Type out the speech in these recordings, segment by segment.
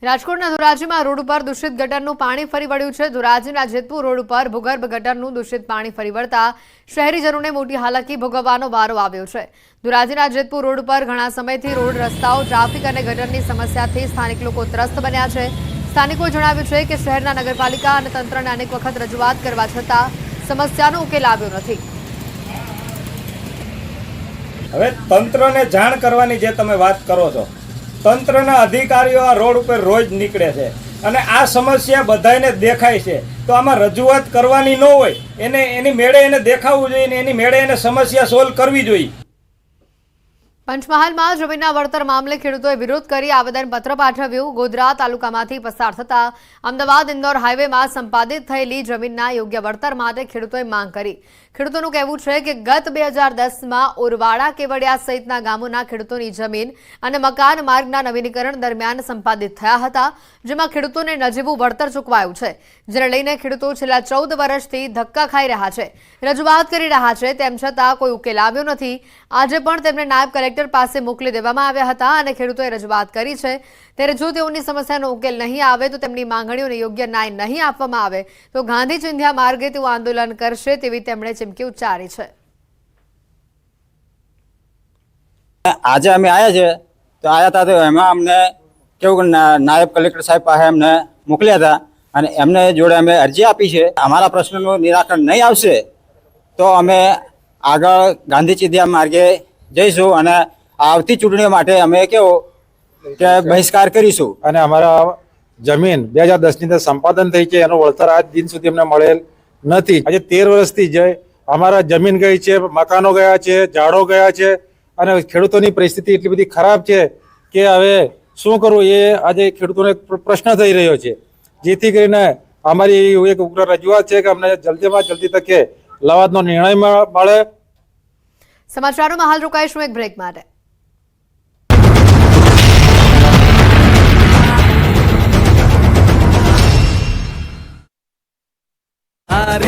રાજકોટના ધોરાજીમાં રોડ ઉપર દૂષિત ગટરનું પાણી ફરી વળ્યું છે। ધોરાજીના જેતપુર રોડ ઉપર ભૂગર્ભ ગટરનું દૂષિત પાણી ફરી વળતા શહેરીજનોને મોટી હાલાકી ભોગવવાનો વારો આવ્યો છે। ધોરાજીના જેતપુર રોડ ઉપર ઘણા સમયથી રોડ રસ્તાઓ ટ્રાફિક અને ગટરની સમસ્યાથી સ્થાનિક લોકો ત્રસ્ત બન્યા છે। સ્થાનિકોએ જણાવ્યું છે કે શહેરના નગરપાલિકા અને તંત્રને અનેક વખત રજૂઆત કરવા છતાં સમસ્યાનો ઉકેલ આવ્યો નથી। હવે તંત્રને જાણ કરવાની જે તમે વાત કરો છો, તંત્રના અધિકારીઓ આ રોડ ઉપર રોજ નીકળે છે અને આ સમસ્યા બધાને દેખાય છે, તો આમાં રજૂઆત કરવાની ન હોય, એની મેળે એને દેખાવું જોઈએ ને એની મેળે એને સમસ્યા સોલ્વ કરવી જોઈએ। પંચમહાલમાં જમીનના વળતર મામલે ખેડૂતોએ વિરોધ કરી આવેદનપત્ર પાઠવ્યું। ગોધરા તાલુકામાંથી પસાર થતા અમદાવાદ ઇન્દોર હાઈવેમાં સંપાદિત થયેલી જમીનના યોગ્ય વળતર માટે ખેડૂતોએ માંગ કરી। ખેડૂતોનું કહેવું છે કે ગત 2010માં ઓરવાડા કેવડિયા સહિતના ગામોના ખેડૂતોની જમીન અને મકાન માર્ગના નવીનીકરણ દરમિયાન સંપાદિત થયા હતા, જેમાં ખેડૂતોને નજીવું વળતર ચૂકવાયું છે, જેને લઈને ખેડૂતો છેલ્લા 14 વર્ષથી ધક્કા ખાઈ રહ્યા છે, રજૂઆત કરી રહ્યા છે, તેમ છતાં કોઈ ઉકેલ આવ્યો નથી। આજે પણ તેમને નાયબ કલેક્ટર પાસે મોકલી દેવામાં આવ્યા હતા અને ખેડૂતોએ રજૂઆત કરી છે, ત્યારે જો તેઓની સમસ્યાનો ઉકેલ નહીં આવે તો તેમની માંગણીઓને યોગ્ય ન્યાય નહીં આપવામાં આવે તો ગાંધી ચિંધ્યા માર્ગે તેઓ આંદોલન કરશે તેવી તેમણે ચીમકી ઉચ્ચારી છે। આજે અમે આવ્યા છે તો આવ્યા હતા તો એમાં અમને કેવું નાયબ કલેક્ટર સાહેબ પાસે અમને મોકલ્યા હતા અને એમને જોડે અમે અરજી આપી છે। અમારા પ્રશ્નનું નિરાકરણ નહીં આવશે તો અમે આગળ ગાંધી ચિંધ્યા માર્ગે જઈશું અને આવતી ચૂંટણીઓ માટે અમે કેવો કે બહિષ્કાર કરીશું। અને અમારા જમીન 2010ની અંદર સંપાદન થઈ છે, એનો વળતર આજ દિન સુધી અમને મળેલ નથી। આજે 13 વર્ષથી જ અમારા જમીન ગઈ છે, મકાનો ગયા છે, ઝાડો ગયા છે અને ખેડૂતોની પરિસ્થિતિ એટલી બધી ખરાબ છે કે હવે શું કરવું એ આજે ખેડૂતોને પ્રશ્ન થઈ રહ્યો છે, જેથી કરીને અમારી એક ઉગ્ર રજૂઆત છે કે અમને જલ્દીમાં જલ્દી તકે લવાદનો નિર્ણય મળે। સમાચારોમાં હાલ રોકાઈશું એક બ્રેક માટે।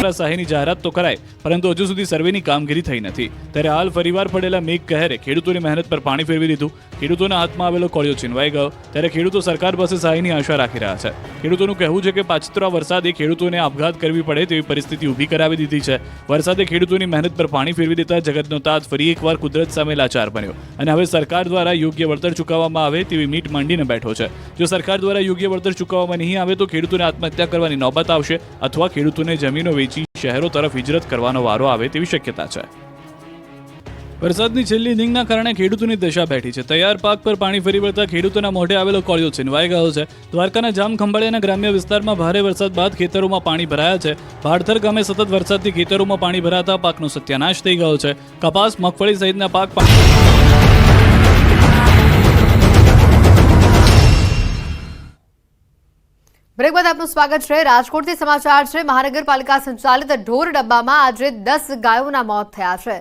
સહાયની જાહેરાત તો કરાય, પરંતુ હજુ સુધી સર્વેની કામગીરી થઈ નથી। ત્યારે હાલ ફરીવાર પડેલા મેઘ કહેરે ખેડૂતોની મહેનત પર પાણી ફેરવી દીધું। ખેડૂતોના હાથમાં આવેલો કોળિયો છીનવાઈ ગયો, ત્યારે ખેડૂતો સરકાર પાસે સહાયની આશા રાખી રહ્યા છે। ખેડૂતોનું કહેવું છે કે પાછતરા વરસાદે ખેડૂતોને આપઘાત કરવી પડે તેવી પરિસ્થિતિ ઊભી કરાવી દીધી છે। વરસાદે ખેડૂતોની મહેનત પર પાણી ફેરવી દેતા જગતનો તાત ફરી એકવાર કુદરત સામે લાચાર બન્યો અને હવે સરકાર દ્વારા યોગ્ય વળતર ચૂકવવામાં આવે તેવી મીટ માંડીને બેઠો છે। જો સરકાર દ્વારા યોગ્ય વળતર ચૂકવવામાં નહીં આવે તો ખેડૂતોને આત્મહત્યા કરવાની નોબત આવશે અથવા ખેડૂતોને જમીનો વેચી શહેરો તરફ હિજરત કરવાનો વારો આવે તેવી શક્યતા છે। વરસાદની છેલ્લી ઇનિંગના કારણે ખેડૂતોની દશા બેઠી છે। તૈયાર પાક પર પાણી ફરી વળતા ખેડૂતોના મોઢે આવેલો કોળિયો છીનવાઈ ગયો છે। દ્વારકાના જામખંભાળિયાના ગ્રામ્ય વિસ્તારમાં ભારે વરસાદ બાદ ખેતરોમાં પાણી ભરાયા છે। ભાડથર ગામે સતત વરસાદથી ખેતરોમાં પાણી ભરાતા પાકનો સત્યાનાશ થઈ ગયો છે। કપાસ, મગફળી સહિતના પાક બ્રેક બાદ આપનું સ્વાગત છે। રાજકોટથી સમાચાર છે। મહાનગરપાલિકા સંચાલિત ઢોર ડબ્બામાં આજે 10 ગાયોના મોત થયા છે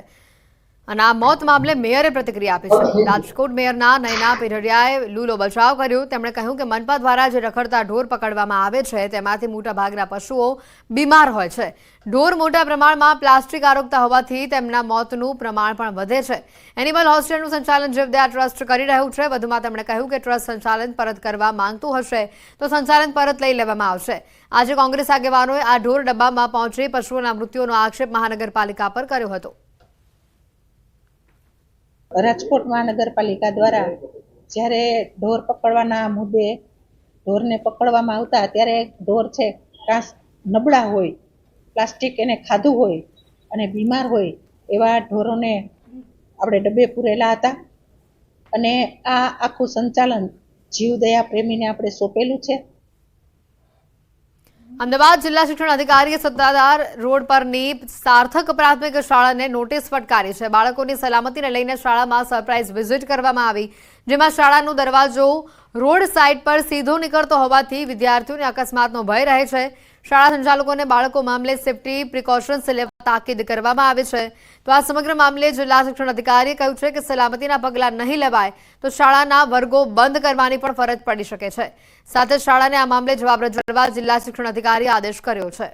અને આ મોત મામલે મેયરે પ્રતિક્રિયા આપી છે। રાજકોટ મેયરના નયના પીરડિયાએ લૂલો બચાવ કર્યો। તેમણે કહ્યું કે મનપા દ્વારા જે રખડતા ઢોર પકડવામાં આવે છે તેમાંથી મોટા ભાગના પશુઓ બીમાર હોય છે। ઢોર મોટા પ્રમાણમાં પ્લાસ્ટિક આરોગતા હોવાથી તેમના મોતનું પ્રમાણ પણ વધે છે। એનિમલ હોસ્પિટલનું સંચાલન જીવદયા ટ્રસ્ટ કરી રહ્યું છે। વધુમાં તેમણે કહ્યું કે ટ્રસ્ટ સંચાલન પરત કરવા માંગતું હશે તો સંચાલન પરત લઈ લેવામાં આવશે। આજે કોંગ્રેસ આગેવાનોએ આ ઢોર ડબ્બામાં પહોંચી પશુઓના મૃત્યુનો આક્ષેપ મહાનગરપાલિકા પર કર્યો હતો। રાજકોટ મહાનગરપાલિકા દ્વારા જ્યારે ઢોર પકડવાના મુદ્દે ઢોરને પકડવામાં આવતા ત્યારે ઢોર છે કાં નબળા હોય, પ્લાસ્ટિક એને ખાધું હોય અને બીમાર હોય એવા ઢોરોને આપણે ડબ્બે પૂરેલા હતા અને આ આખું સંચાલન જીવદયા પ્રેમીને આપણે સોંપેલું છે। અમદાવાદ જિલ્લા શિક્ષણ અધિકારીએ સત્તાધાર રોડ પરની સાર્થક પ્રાથમિક શાળાને નોટિસ ફટકારી છે। બાળકોની સલામતીને લઈને શાળામાં સરપ્રાઇઝ વિઝિટ કરવામાં આવી, જેમાં શાળાનો દરવાજો રોડ સાઇડ પર સીધો નીકળતો હોવાથી વિદ્યાર્થીઓને અકસ્માતનો ભય રહે છે। શાળા સંચાલકોને બાળકો મામલે સેફટી પ્રિકોશન્સ લેવા તાકીદ કરવામાં આવી છે। તો આ સમગ્ર મામલે જિલ્લા શિક્ષણ અધિકારીએ કહ્યું છે કે સલામતીના પગલાં નહીં લેવાય તો શાળાના વર્ગો બંધ કરવાની પણ ફરજ પડી શકે છે। સાથે શાળાને આ મામલે જવાબ રજૂઆત જિલ્લા શિક્ષણ અધિકારીએ આદેશ કર્યો છે।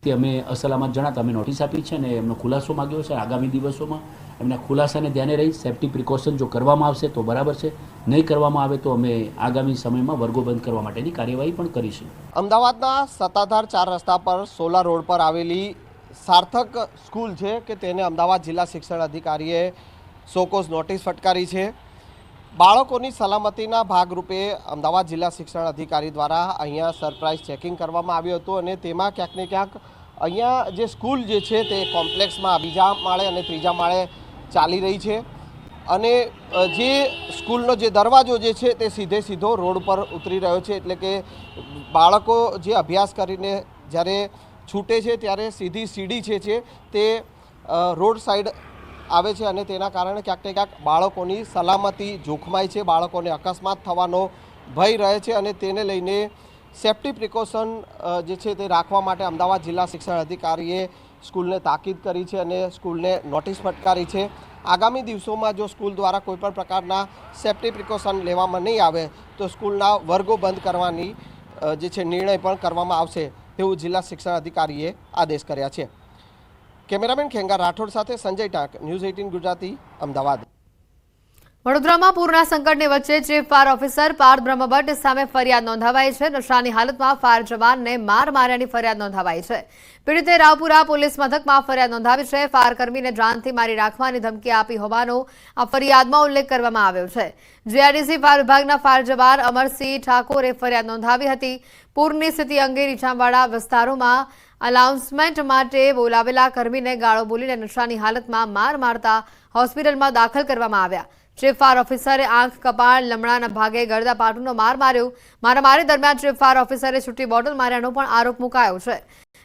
અમે અસલામત જણાતા અમે નોટિસ આપી છે અને એમનો ખુલાસો માંગ્યો છે। આગામી દિવસોમાં એમના ખુલાસાને ધ્યાને રહી સેફ્ટી પ્રિકોશન જો કરવામાં આવશે તો બરાબર છે, નહીં કરવામાં આવે તો અમે આગામી સમયમાં વર્ગો બંધ કરવા માટેની કાર્યવાહી પણ કરીશું. અમદાવાદના સત્તાધાર 4 રસ્તા પર સોલા રોડ પર આવેલી સાર્થક સ્કૂલ છે કે તેને અમદાવાદ જિલ્લા શિક્ષણ અધિકારીએ સોકોઝ નોટિસ ફટકારી છે. બાળકોની સલામતીના ભાગરૂપે અમદાવાદ જિલ્લા શિક્ષણ અધિકારી દ્વારા અહીંયા સરપ્રાઇઝ ચેકિંગ કરવામાં આવ્યું હતું અને તેમાં ક્યાંક ને ક્યાંક અહીંયા જે સ્કૂલ જે છે તે કોમ્પ્લેક્સમાં બીજા માળે અને ત્રીજા માળે ચાલી રહી છે અને જે સ્કૂલનો જે દરવાજો જે છે તે સીધો રોડ પર ઉતરી રહ્યો છે, એટલે કે બાળકો જે અભ્યાસ કરીને જ્યારે છૂટે છે ત્યારે સીધી સીડી છે તે રોડ સાઈડ આવે છે અને તેના કારણે ક્યાંક ને ક્યાંક બાળકોની સલામતી જોખમાય છે, બાળકોને અકસ્માત થવાનો ભય રહે છે અને તેને લઈને સેફ્ટી પ્રિકોશન જે છે તે રાખવા માટે અમદાવાદ જિલ્લા શિક્ષણ અધિકારીએ સ્કૂલને તાકીદ કરી છે અને સ્કૂલને નોટિસ ફટકારી છે. આગામી દિવસોમાં જો સ્કૂલ દ્વારા કોઈપણ પ્રકારના સેફ્ટી પ્રિકોશન લેવામાં નહીં આવે તો સ્કૂલના વર્ગો બંધ કરવાની જે છે નિર્ણય પણ કરવામાં આવશે તેવું જિલ્લા શિક્ષણ અધિકારીએ આદેશ કર્યા છે. કેમેરામેન ખેંગા રાઠોડ સાથે સંજય ટાંક, ન્યૂઝ 18 ગુજરાતી, અમદાવાદ. વડોદરામાં પૂરના સંકટની વચ્ચે chief fire officer Parth Brahmbhatt સામે ફરિયાદ નોંધાવાઈ છે. નશાની હાલતમાં ફાયર જવાનને માર માર્યાની ફરિયાદ નોંધાવાઈ છે. પીડિતે રાવપુરા પોલીસ મથકમાં ફરિયાદ નોંધાવી છે. ફાયરકર્મીને જાનથી મારી રાખવાની ધમકી આપી હોવાનો આ ફરિયાદમાં ઉલ્લેખ કરવામાં આવ્યો છે. જીઆઈડીસી ફાયર વિભાગના ફાયર જવાન અમરસિંહ ઠાકોરે ફરિયાદ નોંધાવી હતી. પૂરની સ્થિતિ અંગે નીચાણવાળા વિસ્તારોમાં અનાઉન્સમેન્ટ માટે બોલાવેલા કર્મીને ગાળો બોલીને નશાની હાલતમાં માર મારતા હોસ્પિટલમાં દાખલ કરવામાં આવ્યા. ચીફ ફાયર ઓફિસરે આંખ, કપાળ, લમણાના ભાગે ગળદા પાટુનો માર માર્યો. મારામારી દરમિયાન ચીફ ફાયર ઓફિસરે છૂટી બોટલ માર્યાનો પણ આરોપ મુકાયો છે.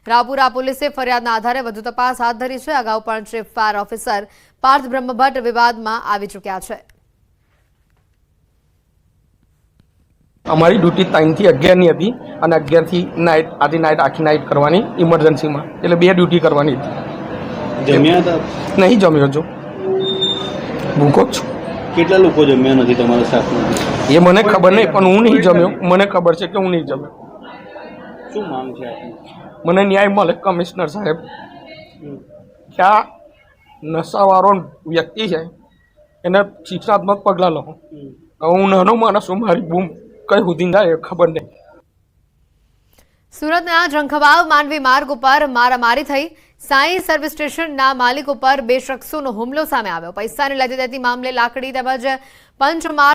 રાવપુરા પોલીસે ફરિયાદના આધારે વધુ તપાસ હાથ ધરી છે. અગાઉ પણ chief fire officer Parth Brahmbhatt વિવાદમાં આવી ચૂક્યા છે. અમારી ડ્યુટી 3 થી 11 ની હતી અને 11 થી નાઇટ આખી નાઇટ કરવાની ઇમરજન્સીમાં, એટલે 2 ડ્યુટી કરવાની હતી. જમ્યા હતા? નહીં જમ્યો છું, ભૂખો છું. કેટલા લોકો જમ્યા નથી તમારા સ્ટાફમાં? એ મને ખબર નહીં, પણ હું નહીં જમ્યો. મને ખબર છે કે હું નહીં જમ્યો. શું માંગ છે આપની? મને ન્યાય મળે કમિશનર સાહેબ, કે આ નશાવાળો વ્યક્તિ છે એને શિક્ષાત્મક પગલાં લો. હું નાનો માણસ છું, મારી બૂમ કઈ સુધી જાય ખબર નહીં. સુરતના જંખવાવ માંડવી માર્ગ ઉપર મારામારી થઈ. સાંઈ સર્વિસ સ્ટેશનના માલિક ઉપર 2 શખ્સોનો હુમલો સામે આવ્યો. પૈસાની લેતી દેતી મામલે લાકડી તેમજ પંચમાર